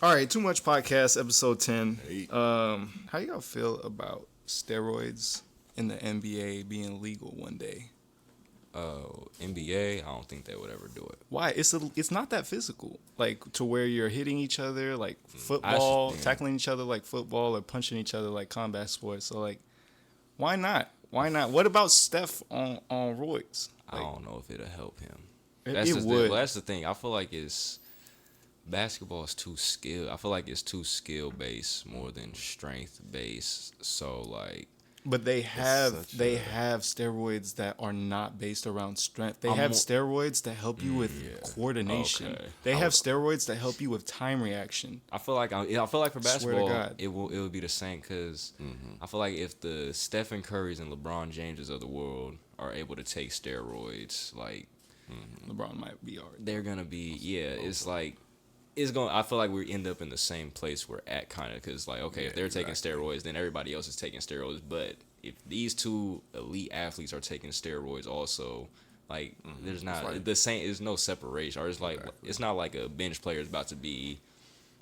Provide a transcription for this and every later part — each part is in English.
All right, Too Much Podcast, episode 10. Hey. How y'all feel about steroids in the NBA being legal one day? NBA, I don't think they would ever do it. Why? It's not that physical. Like to where you're hitting each other like I football, should- yeah. tackling each other like football, or punching each other like combat sports. So like, why not? Why not? What about Steph on roids? I don't know if it'll help him. It would. That's the thing. I feel like basketball is too skill. I feel like it's too skill based more than strength based. So like, But they have such they a- have steroids that are not based around strength. They I'm have more- steroids that help you with coordination. Okay. They I have would- steroids that help you with time reaction. I feel like for Swear to basketball God. it would be the same because I feel like if the Stephen Currys and LeBron Jameses of the world are able to take steroids, like LeBron might be already. they're gonna be It's like I feel like we end up in the same place we're at, kind of, because like if they're taking steroids, then everybody else is taking steroids. But if these two elite athletes are taking steroids, also, like there's not like- the same. There's no separation, or it's like it's not like a bench player is about to be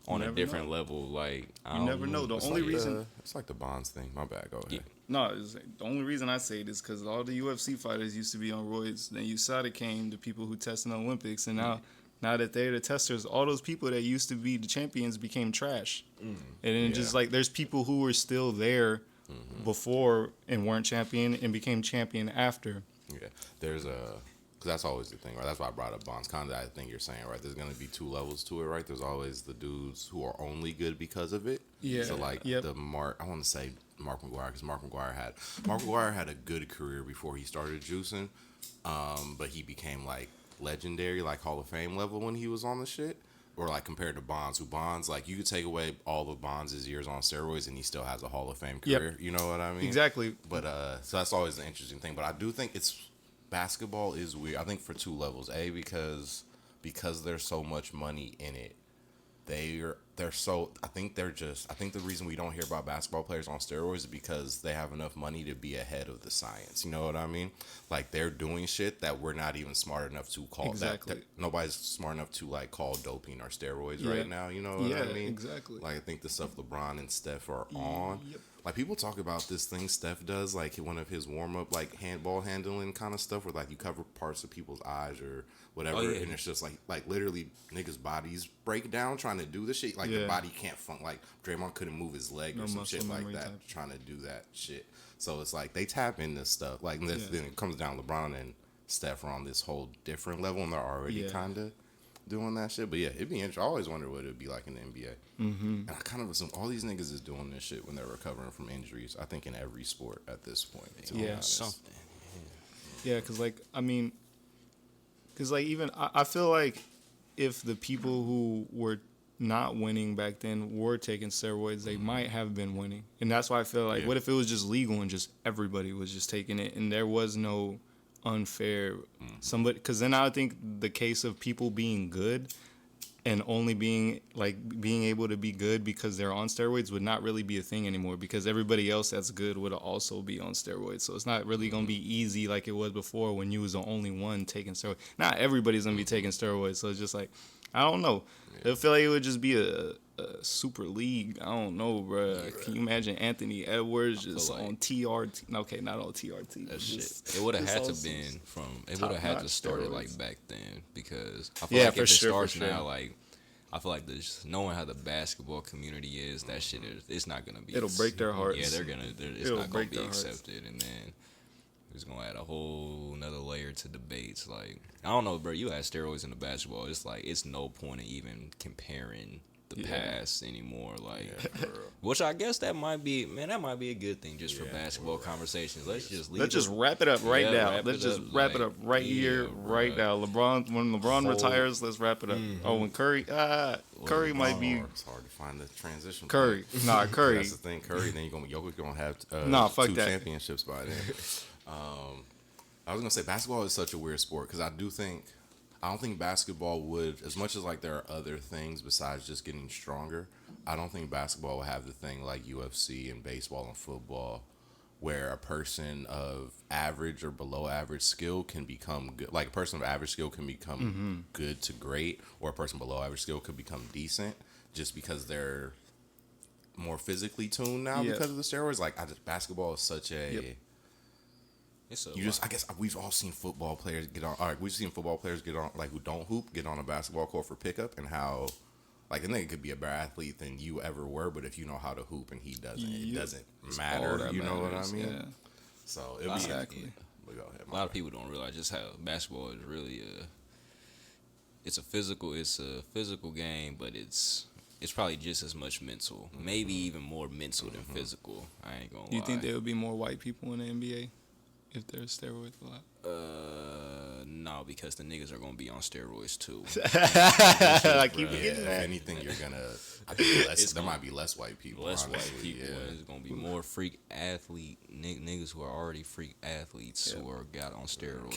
on a never different know. level. Like I You don't never know. The It's only like reason. it's like the Bonds thing. My bad. Go ahead. Yeah. No, the only reason I say it is because all the UFC fighters used to be on roids. Then USADA came, the people who test in the Olympics, and now that they're the testers, all those people that used to be the champions became trash. And then just like there's people who were still there before and weren't champion and became champion after. Yeah, there's a because that's always the thing, right? That's why I brought up Bonds. Kind of that thing you're saying, right? There's gonna be two levels to it, right? There's always the dudes who are only good because of it. Yeah. So like Yep. I want to say Mark McGuire because Mark McGuire had a good career before he started juicing, but he became like legendary, like Hall of Fame level when he was on the shit. Or like compared to Bonds, who Bonds, like you could take away all of Bonds' years on steroids and he still has a Hall of Fame Yep. career. You know what I mean? Exactly. But so that's always an interesting thing. But I do think basketball is weird. I think for two levels. Because there's so much money in it. I think the reason we don't hear about basketball players on steroids is because they have enough money to be ahead of the science. You know what I mean? Like they're doing shit that we're not even smart enough to call. Exactly. That nobody's smart enough to like call doping or steroids Yeah. right now. You know what I mean? Exactly. Like I think the stuff LeBron and Steph are on. Yep. Like people talk about this thing Steph does, like one of his warm up, like handball handling kind of stuff, where like you cover parts of people's eyes or whatever, and it's just like literally niggas' bodies break down trying to do the shit. Like the body can't like Draymond couldn't move his leg or some muscle shit like memory that, type. trying to do that shit. So it's like they tap into stuff. Like then it comes down LeBron and Steph are on this whole different level, and they're already kind of doing that shit. But yeah, it'd be interesting. I always wonder what it'd be like in the NBA. And I kind of assume all these niggas is doing this shit when they're recovering from injuries. I think in every sport at this point. To be honest. something. Yeah, because even I feel like if the people who were not winning back then were taking steroids, they might have been winning. And that's why I feel like, what if it was just legal and just everybody was just taking it and there was no unfair somebody? Because then I would think the case of people being good and only being able to be good because they're on steroids would not really be a thing anymore, because everybody else that's good would also be on steroids. So it's not really gonna be easy like it was before when you was the only one taking steroids. Not everybody's gonna be taking steroids, so it's just like, I don't know. I feel like it would just be a super league. I don't know, bro. Can you imagine Anthony Edwards just like- on TRT? Okay, not on TRT. That just- shit. It would have just had to on some been from. It would have had to top-notch start it steroids. like back then, because I feel Yeah, like for if it sure, for starts sure. now, like I feel like knowing how the basketball community is, that shit is. It's not gonna be. It'll break their hearts. Yeah, it's It'll not gonna break be their hearts. accepted, and then it's gonna add a whole another layer to debates. Like I don't know, bro. You add steroids in the basketball, it's like it's no point in even comparing the past anymore. Like, which I guess that might be a good thing just for basketball conversations. Let's just wrap it up right now. wrap Let's it just up, wrap it like, up right here, right bruh. now. When LeBron retires, let's wrap it up. Oh, when Curry might be It's hard to find the transition. Curry. point. Nah, Curry. That's the thing. Curry. Then Jokic gonna have Fuck two that. championships by then. I was gonna say basketball is such a weird sport because I don't think basketball would, as much as like there are other things besides just getting stronger. I don't think basketball will have the thing like UFC and baseball and football, where a person of average or below average skill can become good. Like a person of average skill can become good to great, or a person below average skill could become decent. just because they're more physically tuned now Yeah. because of the steroids. Like, basketball is such a. Yep. It's a I guess we've all seen football players get on. All right, we've seen football players get on, like, who don't hoop, get on a basketball court for pickup, and how, like, and they could be a better athlete than you ever were, but if you know how to hoop and he doesn't, it Yep. doesn't All matter. that You know what I matters, mean? Yeah. So it'd Exactly. be. But go ahead, a lot of people don't realize just how basketball is really it's a physical game, but it's probably just as much mental, maybe even more mental than physical. I ain't gonna lie. Do you think there would be more white people in the NBA if there's steroids a lot? No, because the niggas are gonna be on steroids too. I keep Yeah, forgetting if that. anything, you're gonna. I think It's there gonna- might be less white people. Less white honestly, people. Yeah. And it's gonna be more freak athlete niggas who are already freak athletes who are got on steroids.